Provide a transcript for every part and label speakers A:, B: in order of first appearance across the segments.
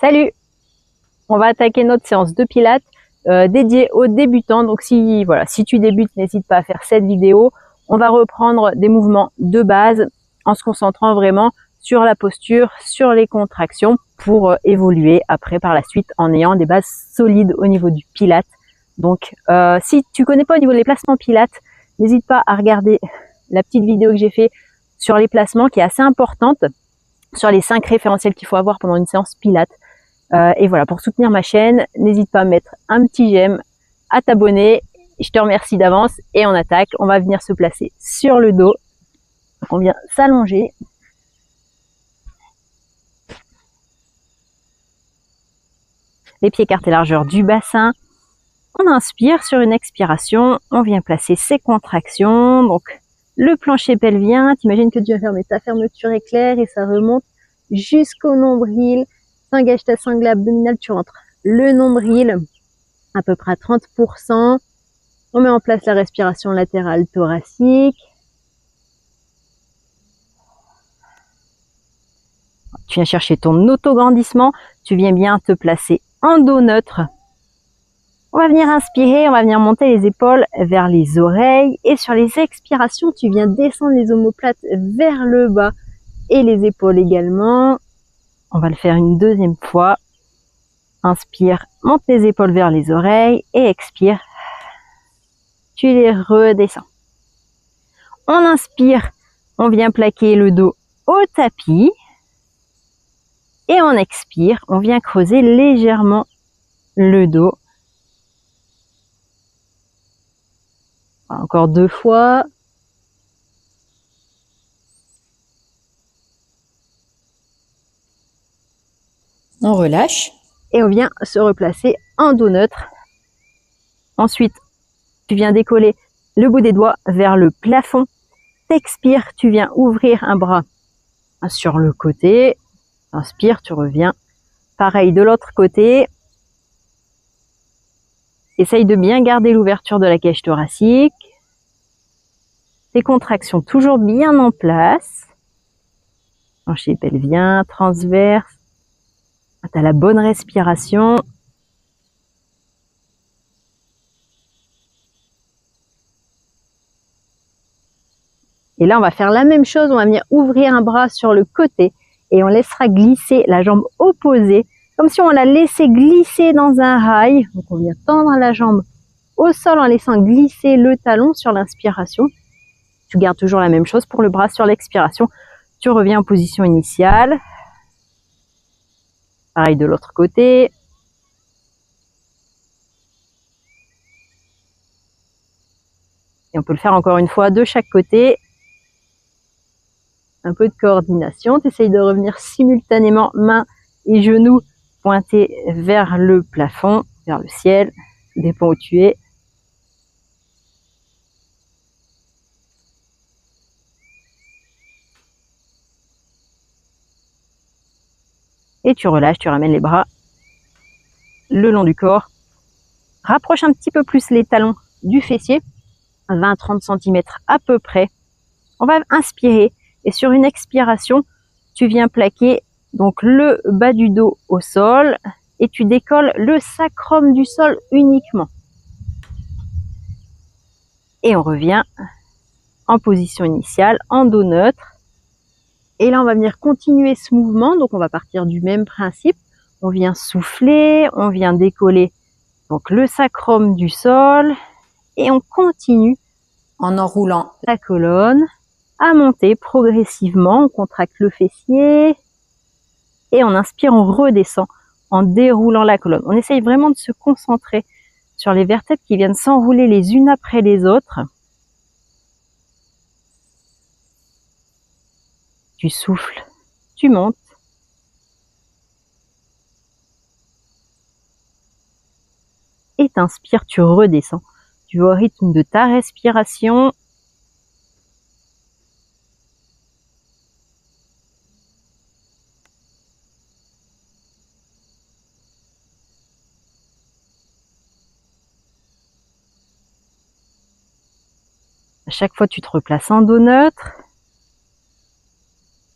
A: Salut! On va attaquer notre séance de pilates dédiée aux débutants. Donc si tu débutes, n'hésite pas à faire cette vidéo. On va reprendre des mouvements de base en se concentrant vraiment sur la posture, sur les contractions pour évoluer après par la suite en ayant des bases solides au niveau du pilates. Donc si tu connais pas au niveau des placements pilates, n'hésite pas à regarder la petite vidéo que j'ai fait sur les placements qui est assez importante, sur les 5 référentiels qu'il faut avoir pendant une séance pilates. Et voilà, pour soutenir ma chaîne, n'hésite pas à mettre un petit j'aime, à t'abonner. Je te remercie d'avance et on attaque. On va venir se placer sur le dos. Donc on vient s'allonger. Les pieds écartés largeur du bassin. On inspire sur une expiration. On vient placer ses contractions. Donc le plancher pelvien. T'imagines que tu vas fermer ta fermeture éclair et ça remonte jusqu'au nombril. Engage ta sangle abdominale, tu rentres le nombril à peu près à 30%. On met en place la respiration latérale thoracique. Tu viens chercher ton autograndissement. Tu viens bien te placer en dos neutre. On va venir inspirer, on va venir monter les épaules vers les oreilles. Et sur les expirations, tu viens descendre les omoplates vers le bas et les épaules également. On va le faire une deuxième fois. Inspire, monte les épaules vers les oreilles et expire. Tu les redescends. On inspire, on vient plaquer le dos au tapis. Et on expire, on vient creuser légèrement le dos. Encore 2 fois. On relâche et on vient se replacer en dos neutre. Ensuite, tu viens décoller le bout des doigts vers le plafond. T'expires, tu viens ouvrir un bras sur le côté. Inspire, tu reviens. Pareil de l'autre côté. Essaye de bien garder l'ouverture de la cage thoracique. Tes contractions toujours bien en place. Plancher pelvien, transverse. Tu as la bonne respiration. Et là, on va faire la même chose. On va venir ouvrir un bras sur le côté et on laissera glisser la jambe opposée, comme si on la laissait glisser dans un rail. Donc, on vient tendre la jambe au sol en laissant glisser le talon sur l'inspiration. Tu gardes toujours la même chose pour le bras sur l'expiration. Tu reviens en position initiale. Pareil de l'autre côté. Et on peut le faire encore une fois de chaque côté. Un peu de coordination. Tu essayes de revenir simultanément mains et genoux pointés vers le plafond, vers le ciel. Ça dépend où tu es. Et tu relâches, tu ramènes les bras le long du corps. Rapproche un petit peu plus les talons du fessier, 20-30 cm à peu près. On va inspirer et sur une expiration, tu viens plaquer donc le bas du dos au sol et tu décolles le sacrum du sol uniquement. Et on revient en position initiale, en dos neutre. Et là, on va venir continuer ce mouvement. Donc, on va partir du même principe. On vient souffler, on vient décoller donc le sacrum du sol. Et on continue en enroulant la colonne à monter progressivement. On contracte le fessier. Et on inspire, on redescend en déroulant la colonne. On essaye vraiment de se concentrer sur les vertèbres qui viennent s'enrouler les unes après les autres. Tu souffles, tu montes. Et t'inspires, tu redescends. Tu vas au rythme de ta respiration. À chaque fois, tu te replaces en dos neutre.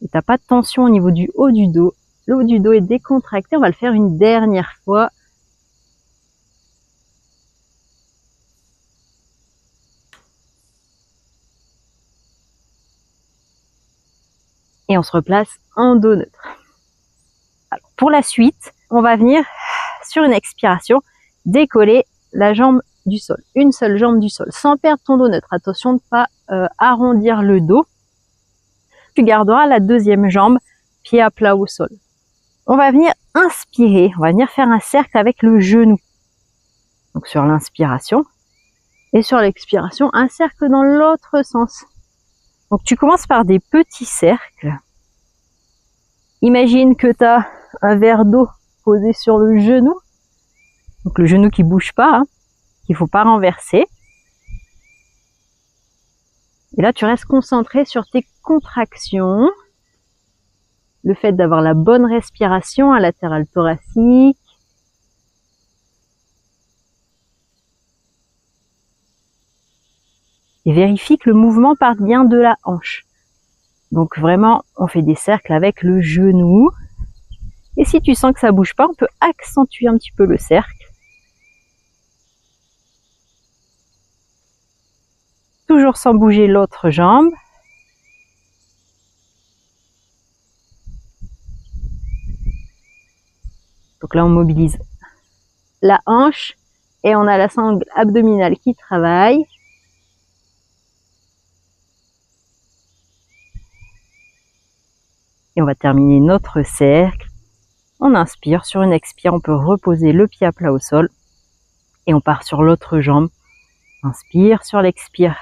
A: Et tu n'as pas de tension au niveau du haut du dos. le haut du dos est décontracté. On va le faire une dernière fois. Et on se replace en dos neutre. Alors, pour la suite, on va venir sur une expiration décoller la jambe du sol, une seule jambe du sol, sans perdre ton dos neutre. Attention de ne pas arrondir le dos. Tu garderas la deuxième jambe, pied à plat au sol. On va venir inspirer, on va venir faire un cercle avec le genou. Donc sur l'inspiration et sur l'expiration, un cercle dans l'autre sens. Donc tu commences par des petits cercles. Imagine que tu as un verre d'eau posé sur le genou. Donc le genou qui bouge pas, hein, qu'il faut pas renverser. Et là tu restes concentré sur tes contractions. Le fait d'avoir la bonne respiration à latéral thoracique. Et vérifie que le mouvement parte bien de la hanche. Donc vraiment, on fait des cercles avec le genou. Et si tu sens que ça bouge pas, on peut accentuer un petit peu le cercle. Toujours sans bouger l'autre jambe. Donc là, on mobilise la hanche et on a la sangle abdominale qui travaille. Et on va terminer notre cercle. On inspire, sur une expire, on peut reposer le pied à plat au sol. Et on part sur l'autre jambe. Inspire, sur l'expire,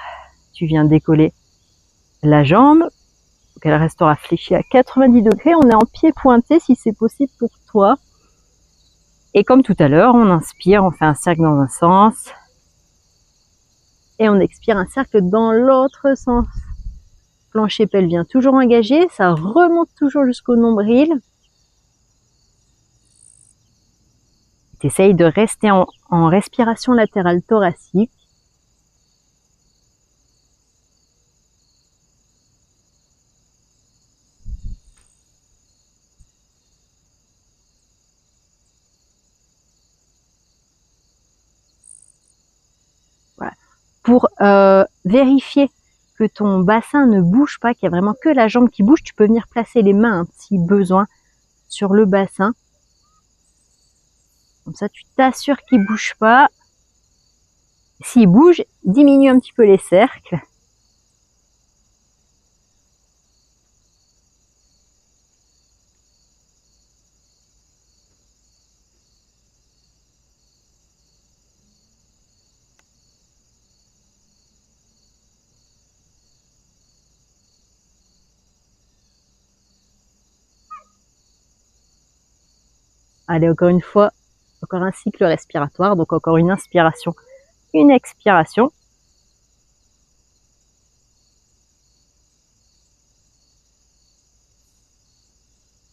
A: tu viens décoller la jambe. Donc elle restera fléchie à 90 degrés. On est en pied pointé si c'est possible pour toi. Et comme tout à l'heure, on inspire, on fait un cercle dans un sens. Et on expire un cercle dans l'autre sens. Plancher pelvien toujours engagé, ça remonte toujours jusqu'au nombril. Tu essayes de rester en respiration latérale thoracique. Voilà. Pour vérifier que ton bassin ne bouge pas, qu'il y a vraiment que la jambe qui bouge, tu peux venir placer les mains, si besoin, sur le bassin. Comme ça, tu t'assures qu'il ne bouge pas. S'il bouge, diminue un petit peu les cercles. Allez, encore une fois, encore un cycle respiratoire, donc encore une inspiration, une expiration.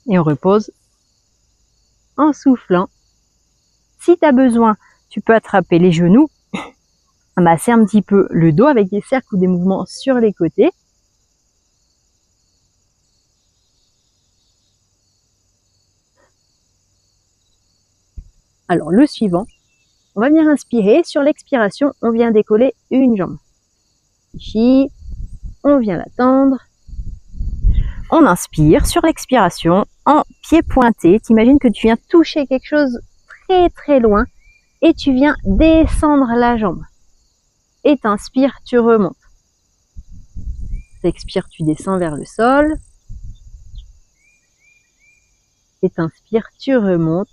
A: Et on repose en soufflant. Si tu as besoin, tu peux attraper les genoux, masser un petit peu le dos avec des cercles ou des mouvements sur les côtés. Alors le suivant, on va venir inspirer. Sur l'expiration, on vient décoller une jambe. Ici, on vient la tendre. On inspire. Sur l'expiration, en pied pointé, t'imagines que tu viens toucher quelque chose très très loin et tu viens descendre la jambe. Et t'inspires, tu remontes. T'expires, tu descends vers le sol. Et t'inspires, tu remontes.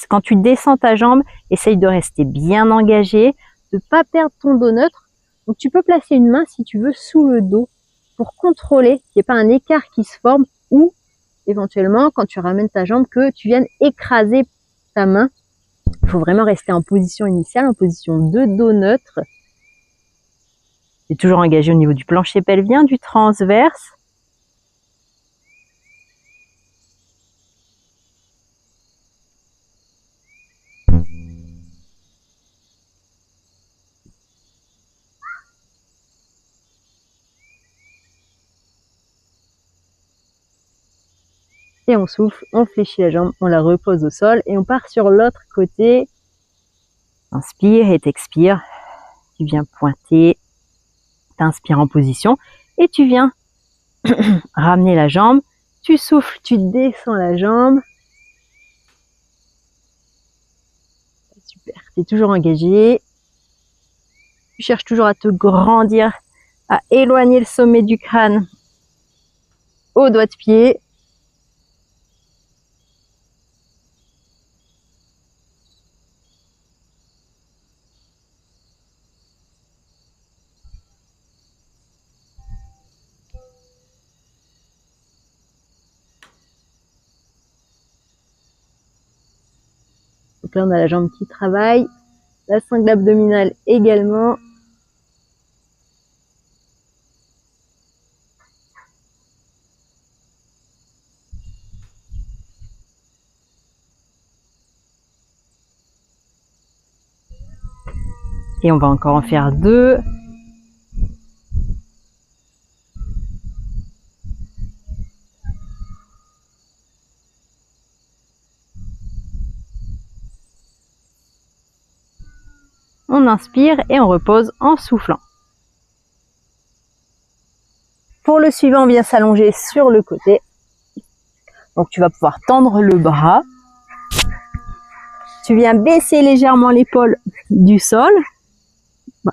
A: Quand tu descends ta jambe, essaye de rester bien engagé, de ne pas perdre ton dos neutre. Donc tu peux placer une main si tu veux sous le dos pour contrôler qu'il n'y ait pas un écart qui se forme ou éventuellement quand tu ramènes ta jambe que tu viennes écraser ta main. Il faut vraiment rester en position initiale, en position de dos neutre. Tu es toujours engagé au niveau du plancher pelvien, du transverse. Et on souffle, on fléchit la jambe, on la repose au sol et on part sur l'autre côté. Inspire et t'expires. Tu viens pointer, t'inspires en position et tu viens ramener la jambe. Tu souffles, tu descends la jambe. Super, tu es toujours engagé. Tu cherches toujours à te grandir, à éloigner le sommet du crâne au doigt de pied. Donc là, on a la jambe qui travaille, la sangle abdominale également. Et on va encore en faire 2. On inspire et on repose en soufflant. Pour le suivant, on vient s'allonger sur le côté. Donc tu vas pouvoir tendre le bras. Tu viens baisser légèrement l'épaule du sol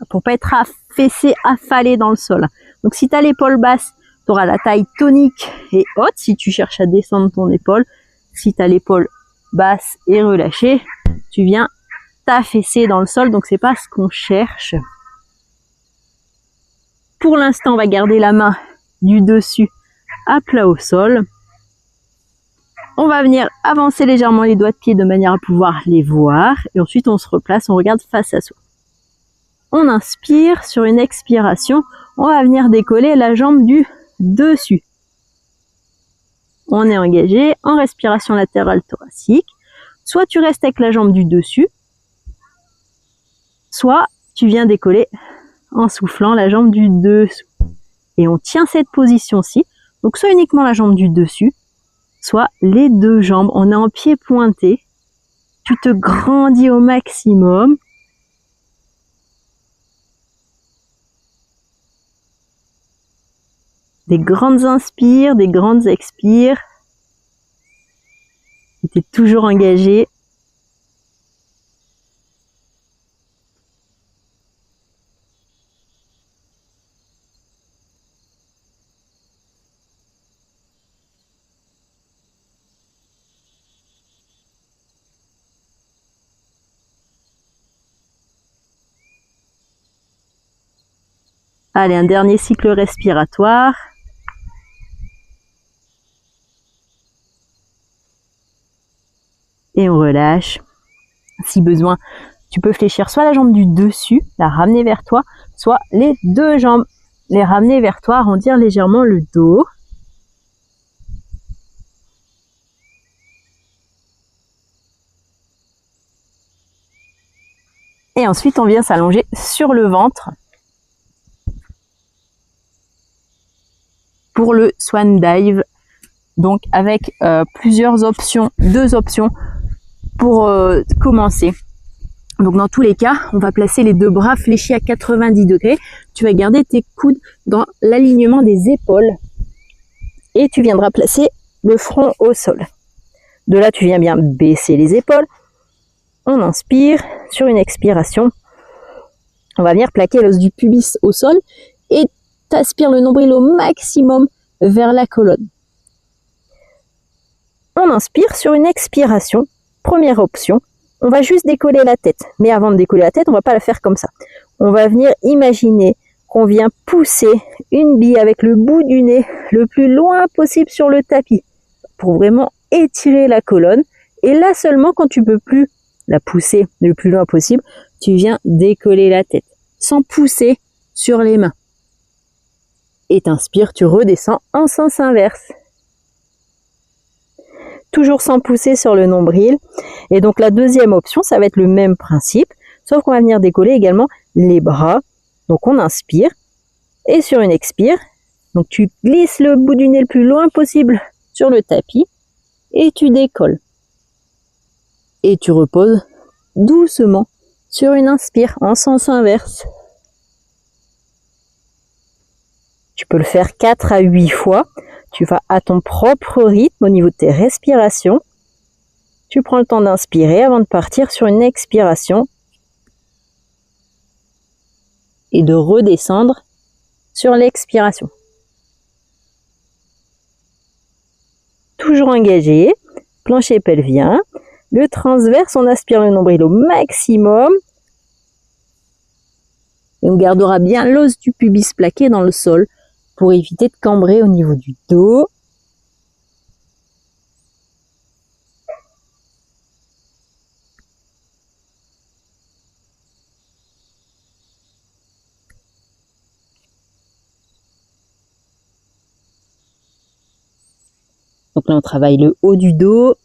A: pour pas être affaissé, affalé dans le sol. Donc si tu as l'épaule basse, tu auras la taille tonique et haute si tu cherches à descendre ton épaule. Si tu as l'épaule basse et relâchée, tu viens t'affaisser dans le sol, donc c'est pas ce qu'on cherche. Pour l'instant, on va garder la main du dessus à plat au sol. On va venir avancer légèrement les doigts de pied de manière à pouvoir les voir. Et ensuite, on se replace, on regarde face à soi. On inspire, sur une expiration, on va venir décoller la jambe du dessus. On est engagé en respiration latérale thoracique. Soit tu restes avec la jambe du dessus, soit tu viens décoller en soufflant la jambe du dessous. Et on tient cette position-ci. Donc soit uniquement la jambe du dessus, soit les deux jambes. On est en pied pointé. Tu te grandis au maximum. Des grandes inspires, des grandes expires. Tu es toujours engagé. Allez, un dernier cycle respiratoire. Et on relâche. Si besoin, tu peux fléchir soit la jambe du dessus, la ramener vers toi, soit les deux jambes, les ramener vers toi, arrondir légèrement le dos. Et ensuite, on vient s'allonger sur le ventre pour le Swan Dive. Donc avec plusieurs options, 2 options pour commencer. Donc dans tous les cas, on va placer les 2 bras fléchis à 90 degrés. Tu vas garder tes coudes dans l'alignement des épaules et tu viendras placer le front au sol. De là, tu viens bien baisser les épaules. On inspire, sur une expiration, on va venir plaquer l'os du pubis au sol et t'aspires le nombril au maximum vers la colonne. On inspire, sur une expiration, première option, on va juste décoller la tête. Mais avant de décoller la tête, on ne va pas la faire comme ça. On va venir imaginer qu'on vient pousser une bille avec le bout du nez le plus loin possible sur le tapis pour vraiment étirer la colonne. Et là seulement, quand tu peux plus la pousser le plus loin possible, tu viens décoller la tête sans pousser sur les mains. Et t'inspires, tu redescends en sens inverse. Toujours sans pousser sur le nombril. Et donc la deuxième option, ça va être le même principe, sauf qu'on va venir décoller également les bras. Donc on inspire, et sur une expire, donc tu glisses le bout du nez le plus loin possible sur le tapis, et tu décolles. Et tu reposes doucement sur une inspire en sens inverse. Tu peux le faire 4 à 8 fois. Tu vas à ton propre rythme au niveau de tes respirations. Tu prends le temps d'inspirer avant de partir sur une expiration et de redescendre sur l'expiration. Toujours engagé, plancher pelvien. Le transverse, on aspire le nombril au maximum. Et on gardera bien l'os du pubis plaqué dans le sol pour éviter de cambrer au niveau du dos. Donc là, on travaille le haut du dos.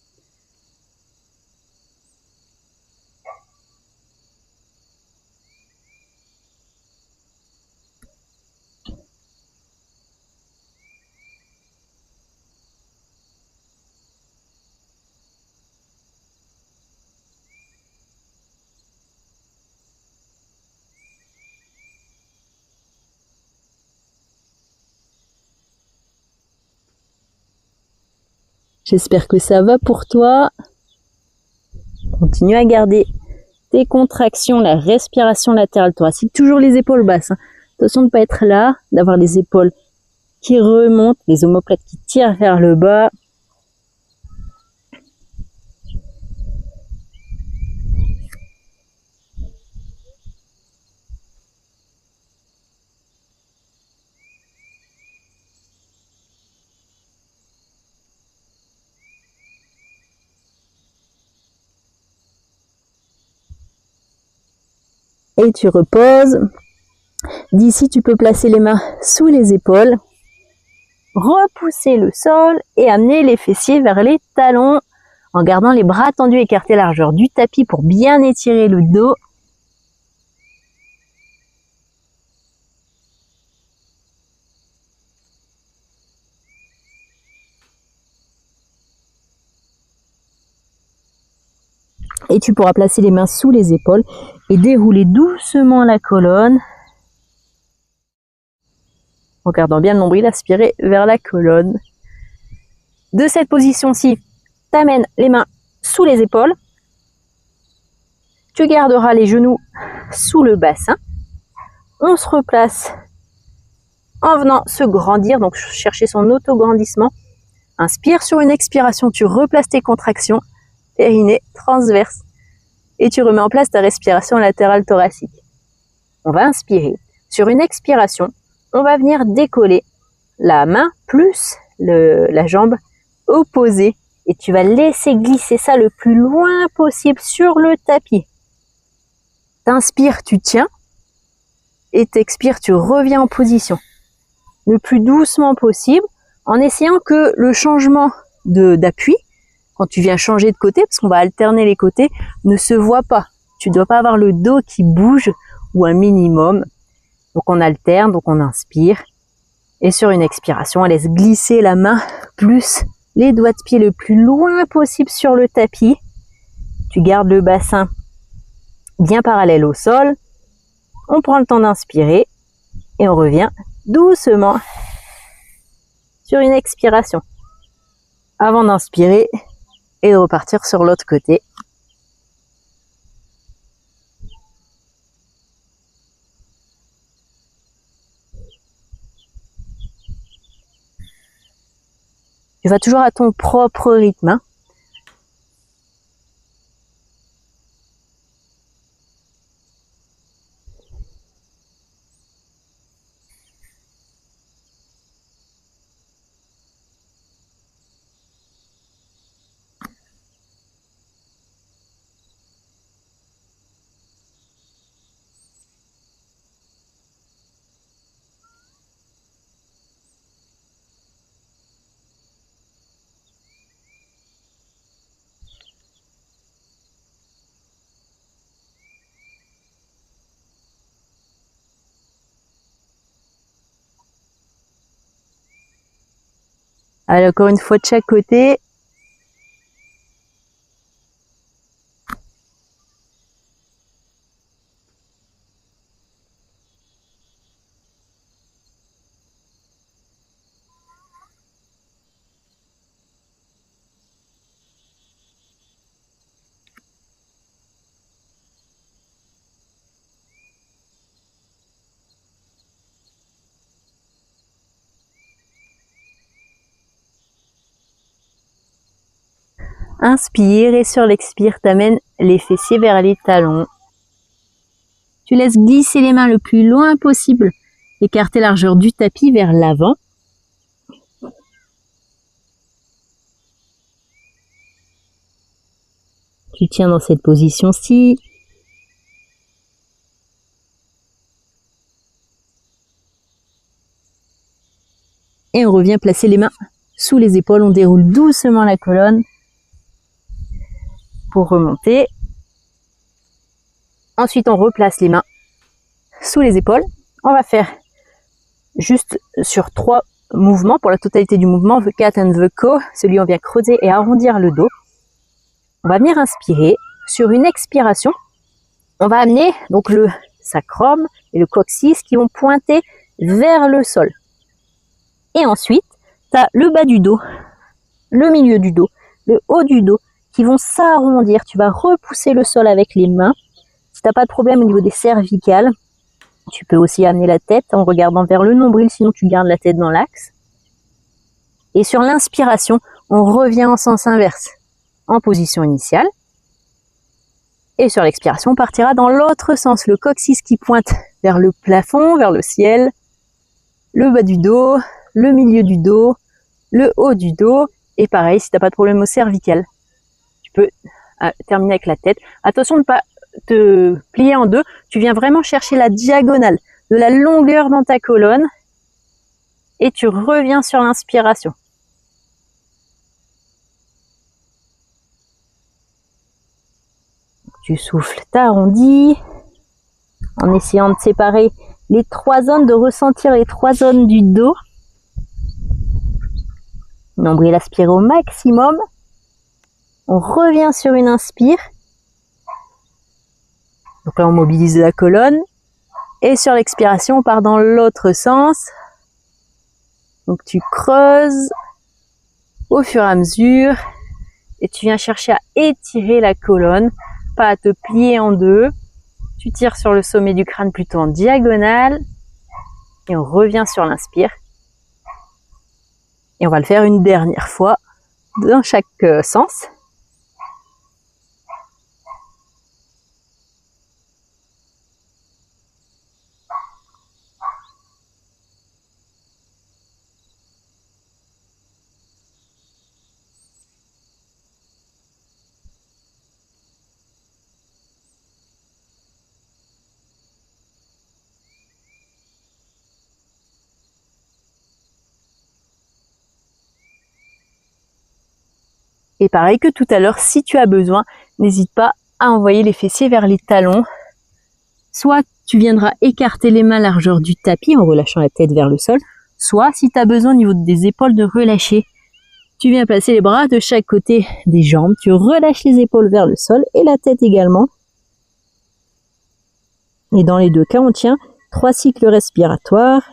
A: J'espère que ça va pour toi. Continue à garder tes contractions, la respiration latérale thoracique, toujours les épaules basses. Attention de ne pas être là, d'avoir les épaules qui remontent, les omoplates qui tirent vers le bas. Et tu reposes. D'ici, tu peux placer les mains sous les épaules, repousser le sol et amener les fessiers vers les talons en gardant les bras tendus, écartés largeur du tapis pour bien étirer le dos. Et tu pourras placer les mains sous les épaules et dérouler doucement la colonne en gardant bien le nombril aspiré vers la colonne. De cette position-ci, tu amènes les mains sous les épaules. Tu garderas les genoux sous le bassin. On se replace en venant se grandir, donc chercher son auto-grandissement. Inspire sur une expiration, tu replaces tes contractions, périnée, transverse. Et tu remets en place ta respiration latérale thoracique. On va inspirer. Sur une expiration, on va venir décoller la main plus la jambe opposée. Et tu vas laisser glisser ça le plus loin possible sur le tapis. T'inspires, tu tiens. Et t'expires, tu reviens en position. Le plus doucement possible, en essayant que le changement d'appui, quand tu viens changer de côté, parce qu'on va alterner les côtés, ne se voit pas. Tu ne dois pas avoir le dos qui bouge ou un minimum. Donc on alterne, donc on inspire. Et sur une expiration, on laisse glisser la main plus les doigts de pied le plus loin possible sur le tapis. Tu gardes le bassin bien parallèle au sol. On prend le temps d'inspirer et on revient doucement sur une expiration. Avant d'inspirer et de repartir sur l'autre côté. Tu vas toujours à ton propre rythme. Allez, encore une fois de chaque côté. Inspire et sur l'expire, t'amènes les fessiers vers les talons. Tu laisses glisser les mains le plus loin possible, écarter la largeur du tapis vers l'avant. Tu tiens dans cette position-ci. Et on revient placer les mains sous les épaules. On déroule doucement la colonne pour remonter. Ensuite, on replace les mains sous les épaules. On va faire juste sur 3 mouvements. Pour la totalité du mouvement, the cat and the cow. Celui où on vient creuser et arrondir le dos. On va venir inspirer. Sur une expiration, on va amener donc le sacrum et le coccyx qui vont pointer vers le sol. Et ensuite, tu as le bas du dos, le milieu du dos, le haut du dos qui vont s'arrondir. Tu vas repousser le sol avec les mains. Si tu n'as pas de problème au niveau des cervicales, tu peux aussi amener la tête en regardant vers le nombril, sinon tu gardes la tête dans l'axe. Et sur l'inspiration, on revient en sens inverse, en position initiale. Et sur l'expiration, on partira dans l'autre sens, le coccyx qui pointe vers le plafond, vers le ciel, le bas du dos, le milieu du dos, le haut du dos. Et pareil, si tu n'as pas de problème au cervical, tu peux terminer avec la tête. Attention de ne pas te plier en deux. Tu viens vraiment chercher la diagonale de la longueur dans ta colonne et tu reviens sur l'inspiration. Tu souffles, t'arrondis en essayant de séparer les 3 zones, de ressentir les 3 zones du dos. Nombril aspire au maximum. On revient sur une inspire. Donc là, on mobilise la colonne. Et sur l'expiration, on part dans l'autre sens. Donc tu creuses au fur et à mesure. Et tu viens chercher à étirer la colonne, pas à te plier en deux. Tu tires sur le sommet du crâne plutôt en diagonale. Et on revient sur l'inspire. Et on va le faire une dernière fois dans chaque sens. Et pareil que tout à l'heure, si tu as besoin, n'hésite pas à envoyer les fessiers vers les talons. Soit tu viendras écarter les mains largeur du tapis en relâchant la tête vers le sol. Soit si tu as besoin au niveau des épaules de relâcher, tu viens placer les bras de chaque côté des jambes. Tu relâches les épaules vers le sol et la tête également. Et dans les deux cas, on tient 3 cycles respiratoires.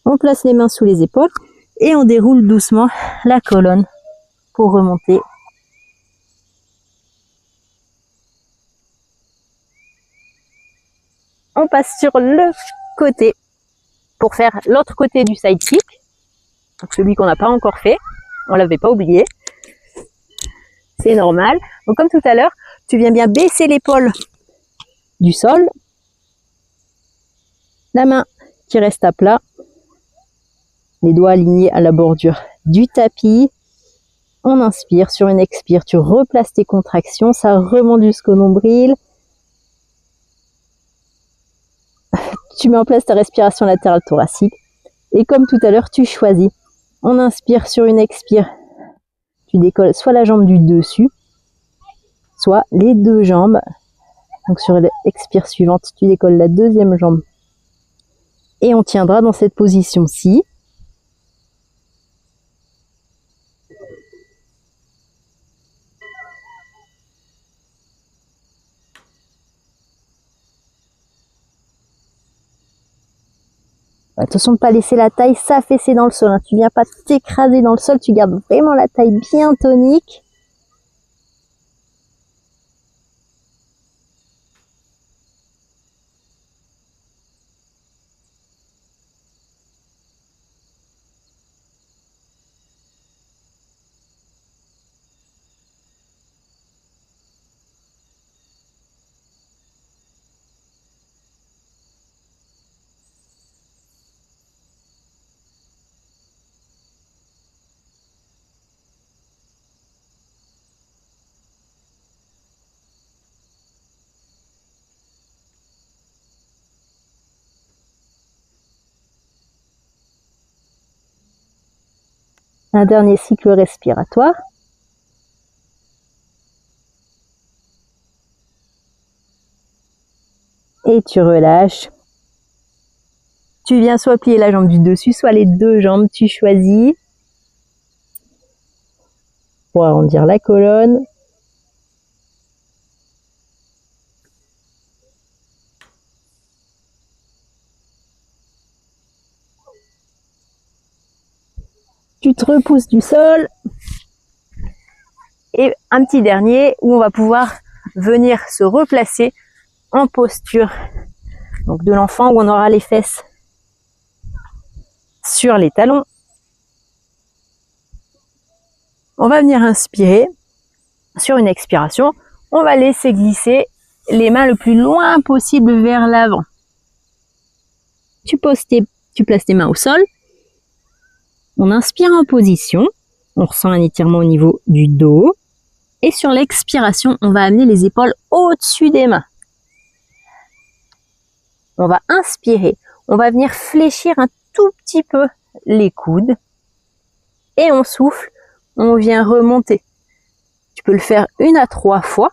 A: On place les mains sous les épaules et on déroule doucement la colonne pour remonter. On passe sur le côté pour faire l'autre côté du side kick. Donc celui qu'on n'a pas encore fait, on l'avait pas oublié. C'est normal. Donc comme tout à l'heure, tu viens bien baisser l'épaule du sol. La main qui reste à plat. Les doigts alignés à la bordure du tapis. On inspire, sur une expire, tu replaces tes contractions, ça remonte jusqu'au nombril. Tu mets en place ta respiration latérale thoracique. Et comme tout à l'heure, tu choisis. On inspire, sur une expire, tu décolles soit la jambe du dessus, soit les 2 jambes. Donc sur l'expire suivante, tu décolles la 2e jambe. Et on tiendra dans cette position-ci. Attention de ne pas laisser la taille s'affaisser dans le sol. Hein. Tu viens pas t'écraser dans le sol, tu gardes vraiment la taille bien tonique. Un dernier cycle respiratoire. Et tu relâches. Tu viens soit plier la jambe du dessus, soit les deux jambes, tu choisis. Pour arrondir la colonne. Tu te repousses du sol. Et un petit dernier où on va pouvoir venir se replacer en posture donc de l'enfant, où on aura les fesses sur les talons. On va venir inspirer. Sur une expiration, on va laisser glisser les mains le plus loin possible vers l'avant. Tu places tes mains au sol. On inspire en position. On ressent un étirement au niveau du dos. Et sur l'expiration, on va amener les épaules au-dessus des mains. On va inspirer. On va venir fléchir un tout petit peu les coudes. Et on souffle. On vient remonter. Tu peux le faire 1 à 3 fois.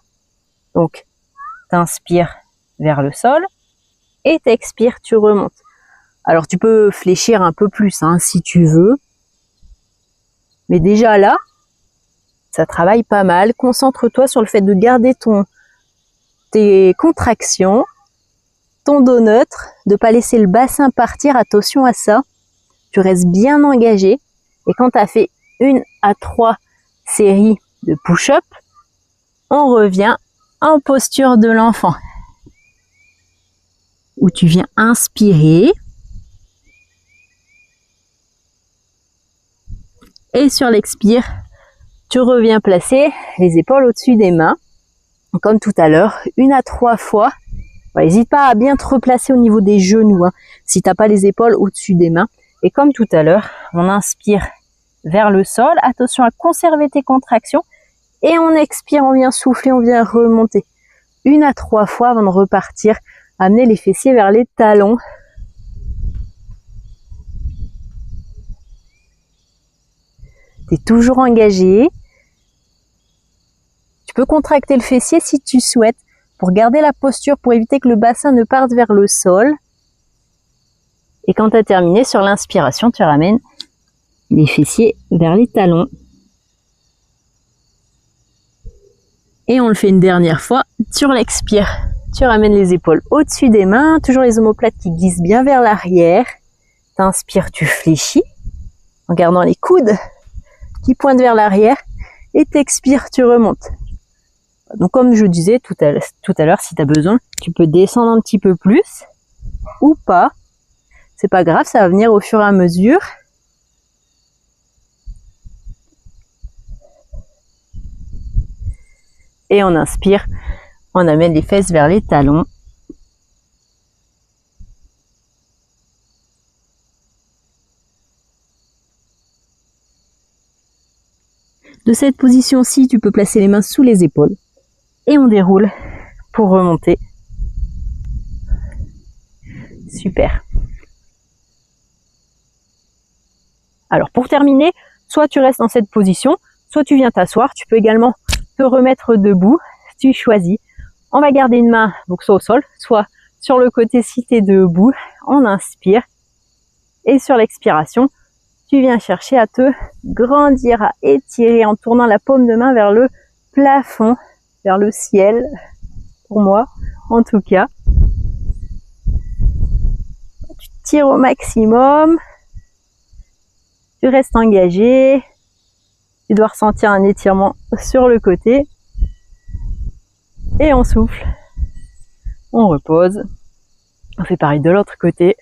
A: Donc, t'inspires vers le sol et t'expires, tu remontes. Alors, tu peux fléchir un peu plus si tu veux. Mais déjà là, ça travaille pas mal. Concentre-toi sur le fait de garder tes contractions, ton dos neutre, de pas laisser le bassin partir. Attention à ça. Tu restes bien engagé. Et quand tu as fait 1 à 3 séries de push-up, on revient en posture de l'enfant. Où tu viens inspirer. Et sur l'expire, tu reviens placer les épaules au-dessus des mains. Comme tout à l'heure, 1 à 3 fois. N'hésite pas à bien te replacer au niveau des genoux, si tu n'as pas les épaules au-dessus des mains. Et comme tout à l'heure, on inspire vers le sol. Attention à conserver tes contractions. Et on expire, on vient souffler, on vient remonter. 1 à 3 fois avant de repartir. Amener les fessiers vers les talons. Tu es toujours engagé. Tu peux contracter le fessier si tu souhaites pour garder la posture, pour éviter que le bassin ne parte vers le sol. Et quand tu as terminé, sur l'inspiration, tu ramènes les fessiers vers les talons. Et on le fait une dernière fois. Sur l'expire, tu ramènes les épaules au-dessus des mains. Toujours les omoplates qui glissent bien vers l'arrière. T'inspires, tu fléchis en gardant les coudes qui pointent vers l'arrière. Et t'expires, tu remontes. Donc comme je disais tout à l'heure, si tu as besoin, tu peux descendre un petit peu plus ou pas. C'est pas grave, ça va venir au fur et à mesure. Et on inspire, on amène les fesses vers les talons. De cette position-ci, tu peux placer les mains sous les épaules. Et on déroule pour remonter. Super. Alors pour terminer, soit tu restes dans cette position, soit tu viens t'asseoir. Tu peux également te remettre debout, tu choisis. On va garder une main donc soit au sol, soit sur le côté si tu es debout. On inspire. Et sur l'expiration, tu viens chercher à te grandir, à étirer en tournant la paume de main vers le plafond, vers le ciel, pour moi en tout cas. Tu tires au maximum, tu restes engagé, tu dois ressentir un étirement sur le côté et on souffle, on repose, on fait pareil de l'autre côté.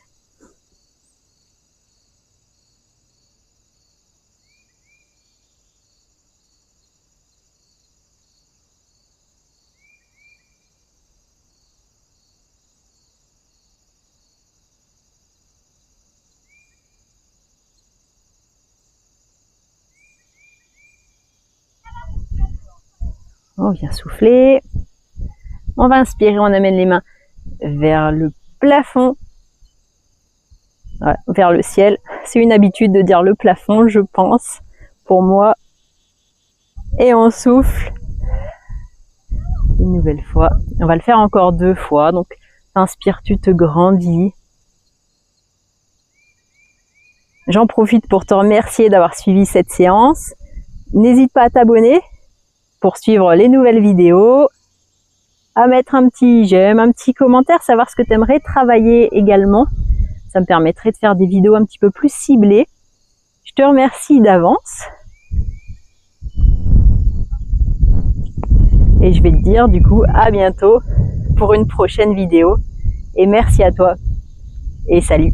A: On vient souffler. On va inspirer, on amène les mains vers le plafond, vers le ciel. C'est une habitude de dire le plafond, je pense. pour moi. Et on souffle. Une nouvelle fois. On va le faire encore 2 fois. Donc, t'inspires, tu te grandis. J'en profite pour te remercier d'avoir suivi cette séance. N'hésite pas à t'abonner pour suivre les nouvelles vidéos, à mettre un petit j'aime, un petit commentaire, savoir ce que tu aimerais travailler également. Ça me permettrait de faire des vidéos un petit peu plus ciblées. Je te remercie d'avance. Et je vais te dire du coup à bientôt pour une prochaine vidéo. Et merci à toi. Et salut!